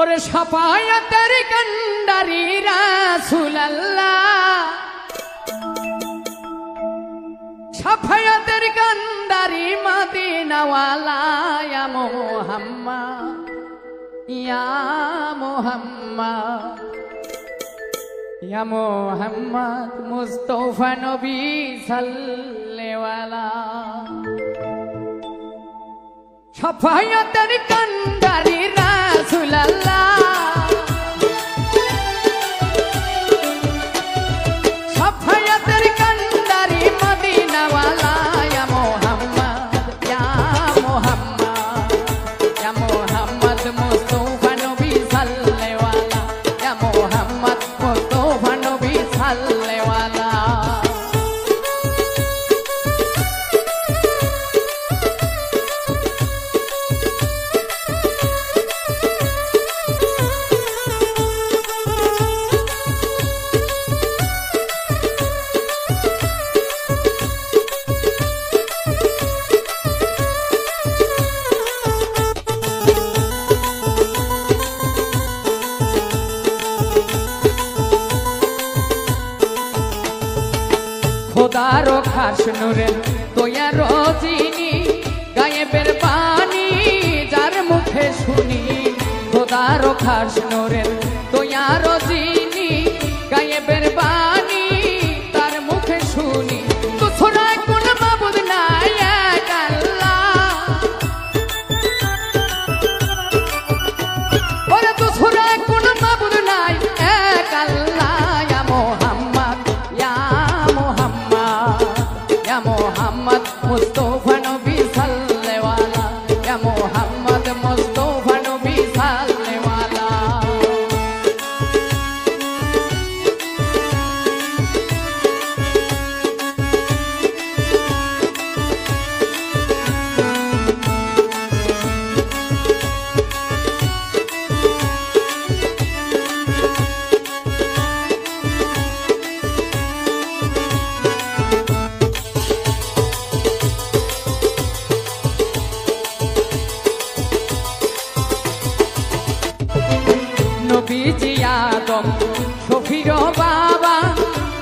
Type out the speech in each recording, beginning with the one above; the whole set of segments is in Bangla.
ওরে শাফায়াতের কান্ডারি রাসূলুল্লাহ, শাফায়াতের কান্ডারি মদিনাওয়ালা, ইয়া মুহাম্মদ ইয়া মুহাম্মদ ইয়া মুহাম্মদ মুস্তাফা নবী সাল্লাল্লাহু। শাফায়াতের কান্ডারি রাসূলুল্লাহ, শাফায়াতের কান্ডারি মদিনাওয়ালা, ইয়া মুহাম্মদ ইয়া মুহাম্মদ ইয়া মুহাম্মদ মুস্তাফা নবী সাল্লাল্লাহু, ইয়া মুহাম্মদ মুস্তাফা নবী সাল্লাল্লাহু। খোদারো খাস নূরের দয়ার যিনি, গায়েবের বাণী যার মুখে শুনি। খোদারো খাস নূরের দয়ার যিনি, গায়েবের বাণী তার মুখে শুনি। দুছড়া কোন মাবুদ নাই এক আল্লাহ, ওরে দুছড়া কোন মাবুদ নাই এক আল্লাহ। ইয়া মুহাম্মদ ইয়া মুহাম্মদ মুস্তাফা নবী সাল্লাল্লাহু, ইয়া মুহাম্মদ মুস্তাফা নবী সাল্লাল্লাহু। নবীজি আদম শফির বাবা,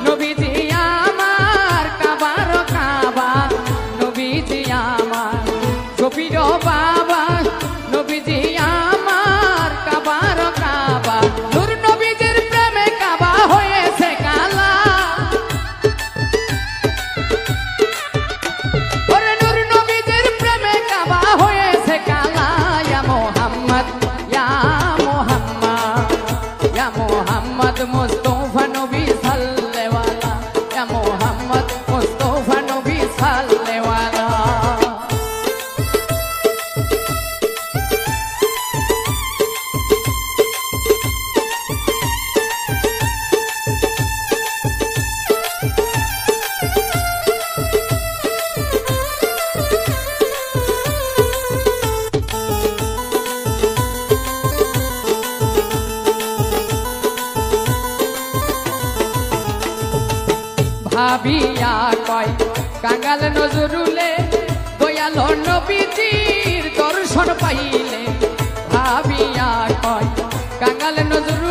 নবীজি আমার কাবার কাবা। নবীজি আমার শফির বাবা, নবীজি আমার কাবার কাবা। নূর নবীজির প্রেমে কাবা হয়েছে কালা, ওরে নূর নবীজির প্রেমে কাবা হয়েছে কালা। ইয়া মুহাম্মদ ইয়া মুহাম্মদ মুস্তাফা নবী সাল্লাল্লাহু, ইয়া মুহাম্মদ মুস্তাফা নবী সাল্লাল্লাহু। ভাবিয়া কয় কাঙ্গাল নজরুলে, দয়াল নবীজির দর্শন পাইলে। ভাবিয়া কয় কাঙ্গাল নজরুলে,